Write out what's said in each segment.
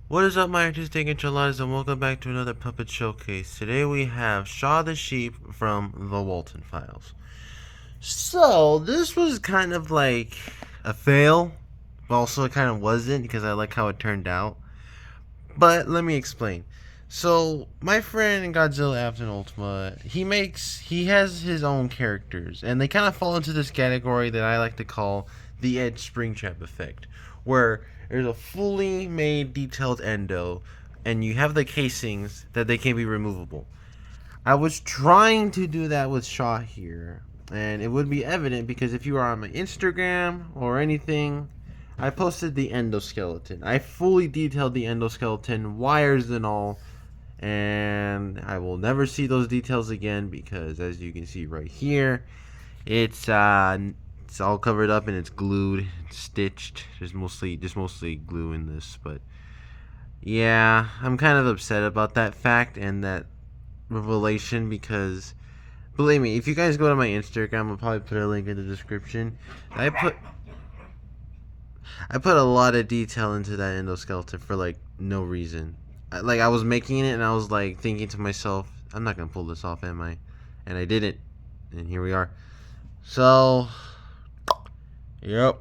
What is up, my artistic enchiladas, and welcome back to another puppet showcase. Today we have Shaw the Sheep from the Walton Files. So, this was kind of like a fail, but also it kind of wasn't because I like how it turned out. But let me explain. So, my friend Godzilla Afton Ultima, he has his own characters, and they kind of fall into this category that I like to call the Ed Springtrap effect, where there's a fully made detailed endo, and you have the casings that they can be removable. I was trying to do that with Shaw here, and it would be evident because if you are on my Instagram or anything, I posted the endoskeleton. I fully detailed the endoskeleton, wires and all, and I will never see those details again because, as you can see right here, it's all covered up and it's glued, it's stitched. There's mostly glue in this, but yeah, I'm kind of upset about that fact and that revelation because believe me, if you guys go to my Instagram, I'll probably put a link in the description. I put I put a lot of detail into that endoskeleton for like no reason. I was making it and I was like thinking to myself, I'm not gonna pull this off, am I? And I didn't, and here we are. So, yep.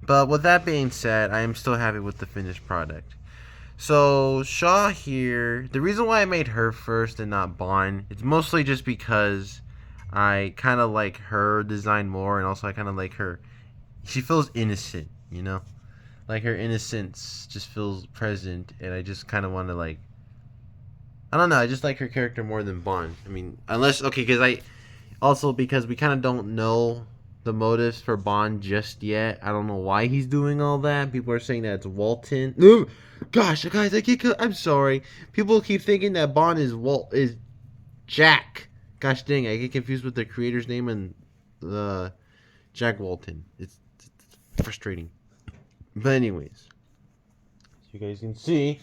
But with that being said, I am still happy with the finished product. So Shaw here, the reason why I made her first and not Bond, it's mostly just because I kind of like her design more, and also I kind of like her. She feels innocent, you know, like her innocence just feels present, and I just kind of want to like. I don't know. I just like her character more than Bond. I mean, unless okay, because we kind of don't know the motives for Bond just yet. I don't know why he's doing all that. People are saying that it's Walton. No, gosh, guys, I'm sorry. People keep thinking that Bond is Jack. Gosh dang, I get confused with the creator's name and Jack Walton. It's frustrating. But anyways, as you guys can see,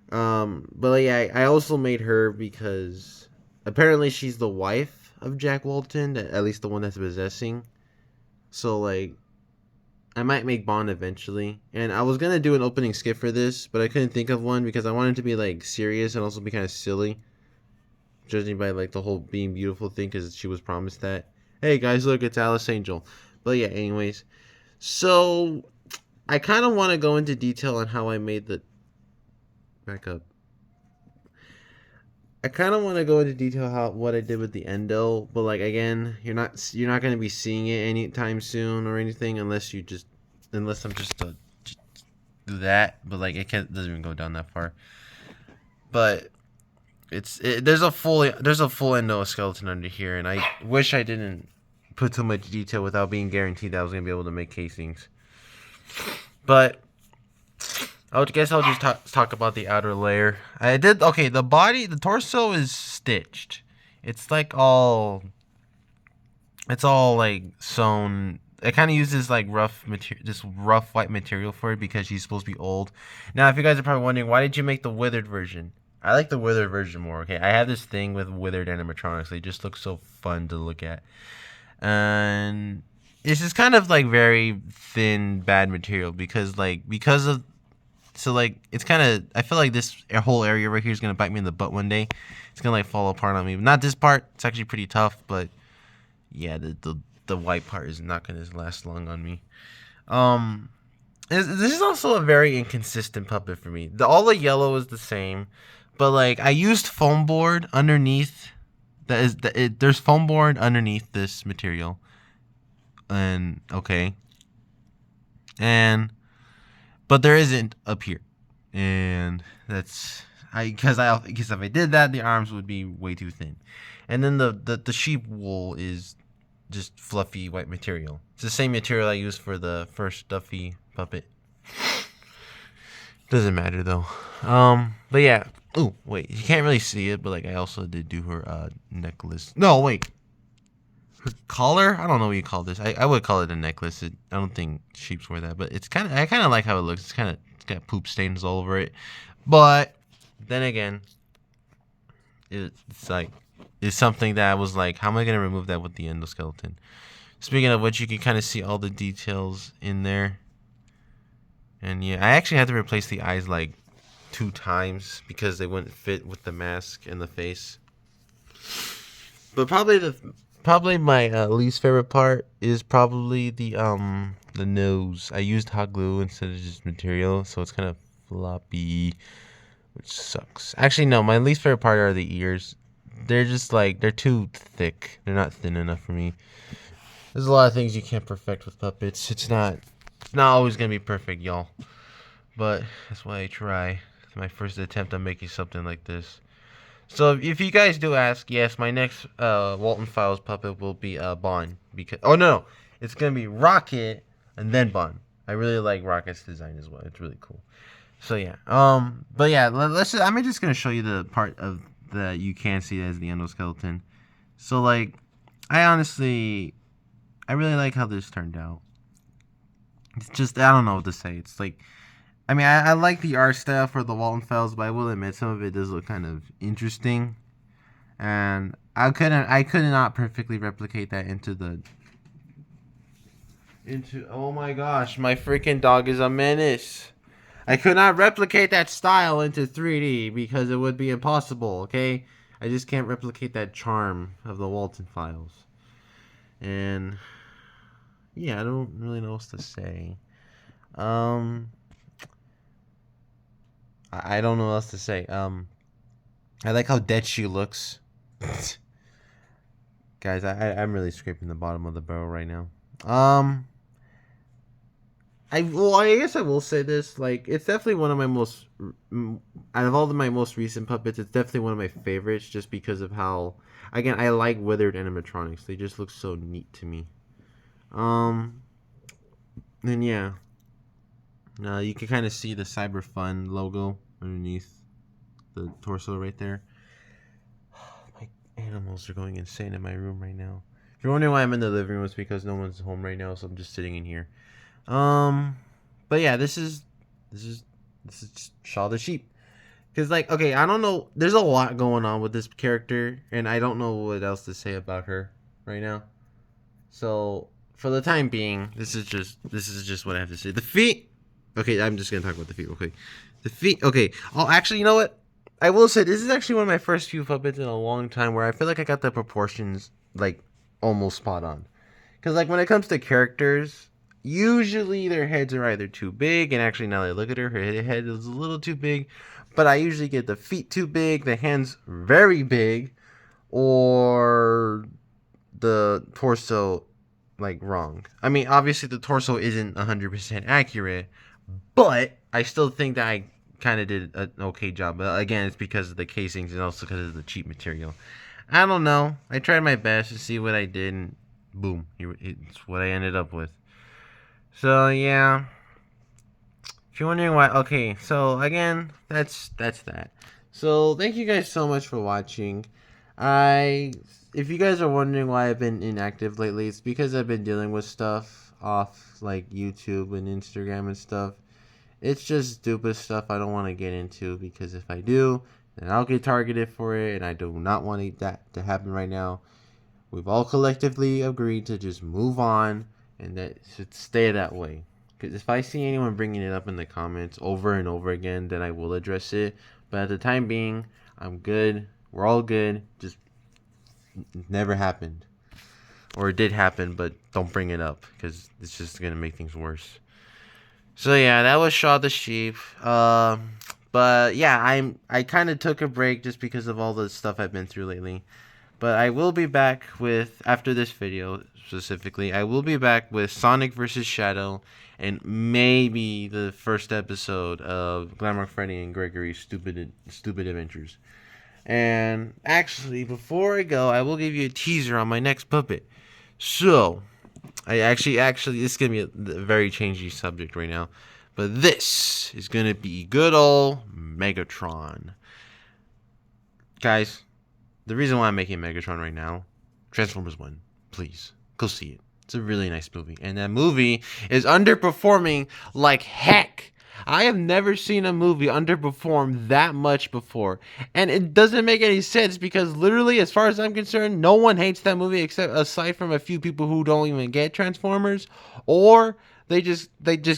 but like, yeah, I also made her because apparently she's the wife of Jack Walton, at least the one that's possessing. So like, I might make Bond eventually, and I was gonna do an opening skit for this, but I couldn't think of one because I wanted to be like serious and also be kind of silly, judging by like the whole being beautiful thing, because she was promised that. Hey guys, look, it's Alice Angel. But yeah, anyways, so I kind of want to go into detail on how I made the back up. I kind of want to go into detail how what I did with the endo, but like again, you're not going to be seeing it anytime soon or anything unless I'm just do that. But like doesn't even go down that far. But there's a full endo skeleton under here, and I wish I didn't put too much detail without being guaranteed that I was going to be able to make casings. But I guess I'll just talk about the outer layer. I did okay. The torso is stitched. It's like it's all like sewn. It kind of uses like rough material, just rough white material for it because she's supposed to be old. Now, if you guys are probably wondering, why did you make the withered version? I like the withered version more. Okay, I have this thing with withered animatronics. They just look so fun to look at, and it's just kind of like very thin, bad material because of so like it's kind of I feel like this whole area right here is gonna bite me in the butt one day. It's gonna like fall apart on me. Not this part. It's actually pretty tough, but yeah, the white part is not gonna last long on me. Um, this is also a very inconsistent puppet for me. All the yellow is the same, but like I used foam board underneath. There's foam board underneath this material, and okay, and but there isn't up here, and that's because if I did that, the arms would be way too thin, and then the sheep wool is just fluffy white material. It's the same material I used for the first Duffy puppet. Doesn't matter though. But yeah. Oh wait, you can't really see it, but like I also did do her necklace. No wait, her collar. I don't know what you call this. I would call it a necklace. I don't think sheeps wear that, but I kind of like how it looks. It's got poop stains all over it. But then again, it's like it's something that I was like, how am I gonna remove that with the endoskeleton? Speaking of which, you can kind of see all the details in there. And yeah, I actually had to replace the eyes like 2 times because they wouldn't fit with the mask and the face. But probably my least favorite part is probably the nose. I used hot glue instead of just material, so it's kind of floppy, which sucks. Actually, no, my least favorite part are the ears. They're just like they're too thick. They're not thin enough for me. There's a lot of things you can't perfect with puppets. It's not always gonna be perfect, y'all. But that's why I try. It's my first attempt on making something like this. So if you guys do ask, yes, my next Walton Files puppet will be Bond. Because no, it's gonna be Rocket and then Bond. I really like Rocket's design as well. It's really cool. So yeah, but yeah, I'm just gonna show you the part of that you can see as the endoskeleton. So like, I really like how this turned out. It's just I don't know what to say. It's like I like the art style for the Walton Files, but I will admit some of it does look kind of interesting, and I could not perfectly replicate that into. Oh my gosh, my freaking dog is a menace. I could not replicate that style into 3D because it would be impossible. Okay, I just can't replicate that charm of the Walton Files, and yeah, I don't really know what to say. Um. I don't know what else to say. I like how dead she looks. Guys, I'm really scraping the bottom of the barrel right now. I guess I will say this. Like, it's definitely one of my out of all of my most recent puppets, it's definitely one of my favorites, just because of how, again, I like withered animatronics. They just look so neat to me. And yeah. You can kind of see the Cyber Fun logo underneath the torso right there. My animals are going insane in my room right now. If you're wondering why I'm in the living room, it's because no one's home right now, so I'm just sitting in here. But yeah, this is Shaw the sheep. Cause like, okay, I don't know. There's a lot going on with this character, and I don't know what else to say about her right now. So for the time being, this is just what I have to say. The feet. Okay, I'm just gonna talk about the feet real quick. The feet. Okay. Oh, actually, you know what? I will say this is actually one of my first few puppets in a long time where I feel like I got the proportions like almost spot on. Cause like when it comes to characters, usually their heads are either too big, and actually now that I look at her head is a little too big. But I usually get the feet too big, the hands very big, or the torso like wrong. I mean, obviously the torso isn't 100% accurate, but I still think that I kind of did an okay job. But again, it's because of the casings and also because of the cheap material. I don't know. I tried my best to see what I did, and boom, it's what I ended up with. So yeah, if you're wondering why, okay. So again, that's that. So thank you guys so much for watching. If you guys are wondering why I've been inactive lately, it's because I've been dealing with stuff off like YouTube and Instagram and stuff. It's just stupid stuff I don't want to get into, because if I do, then I'll get targeted for it, and I do not want that to happen right now. We've all collectively agreed to just move on, and that should stay that way. Because if I see anyone bringing it up in the comments over and over again, then I will address it. But at the time being, I'm good. We're all good. Just never happened. Or it did happen, but don't bring it up, because it's just going to make things worse. So yeah, that was Shaw the Sheep. But yeah, I kind of took a break just because of all the stuff I've been through lately. But I will be back after this video specifically, I will be back with Sonic vs. Shadow, and maybe the first episode of Glamrock Freddy and Gregory's Stupid Adventures. And actually, before I go, I will give you a teaser on my next puppet. So, I actually, this is going to be a very changing subject right now. But this is going to be good old Megatron. Guys, the reason why I'm making Megatron right now, Transformers 1, please, go see it. It's a really nice movie. And that movie is underperforming like heck. I have never seen a movie underperform that much before. And it doesn't make any sense, because literally, as far as I'm concerned, no one hates that movie aside from a few people who don't even get Transformers, or They just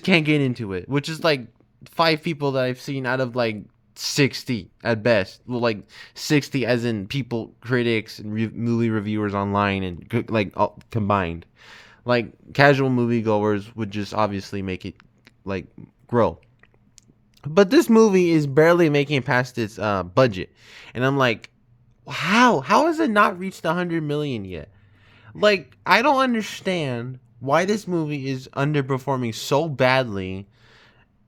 can't get into it, which is like 5 people that I've seen out of like 60 at best. Well, like 60 as in people, critics, and movie reviewers online, and like all combined. Like casual moviegoers would just obviously make it like grow. But this movie is barely making it past its budget, and I'm like, how has it not reached 100 million yet? Like, I don't understand why this movie is underperforming so badly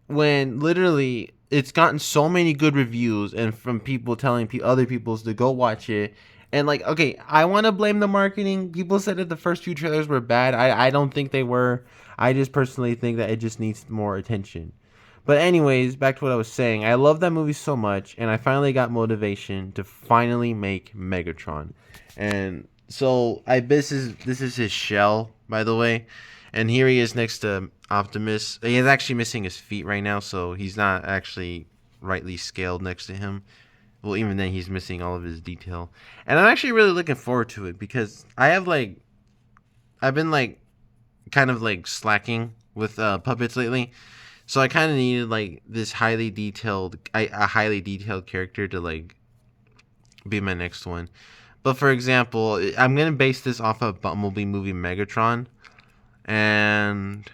when literally it's gotten so many good reviews and from people telling other people to go watch it. And like, okay, I want to blame the marketing. People said that the first few trailers were bad. I don't think they were. I just personally think that it just needs more attention. But anyways, back to what I was saying. I love that movie so much, and I finally got motivation to finally make Megatron. And so this is his shell, by the way. And here he is next to Optimus. He is actually missing his feet right now, so he's not actually rightly scaled next to him. Well, even then, he's missing all of his detail. And I'm actually really looking forward to it because I've been like kind of like slacking with puppets lately. So I kind of needed like this a highly detailed character to like be my next one. But for example, I'm gonna base this off of Bumblebee movie Megatron, and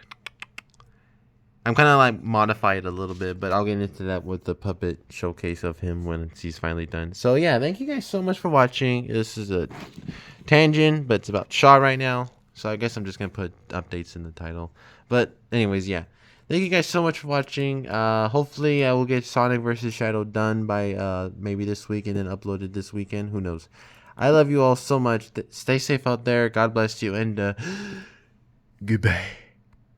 I'm kind of like modify it a little bit, but I'll get into that with the puppet showcase of him when he's finally done. So yeah, thank you guys so much for watching. This is a tangent, but it's about Shaw right now. So I guess I'm just gonna put updates in the title. But anyways, yeah. Thank you guys so much for watching. Hopefully I will get Sonic vs. Shadow done by maybe this week and then uploaded this weekend. Who knows? I love you all so much. Stay safe out there. God bless you, and goodbye.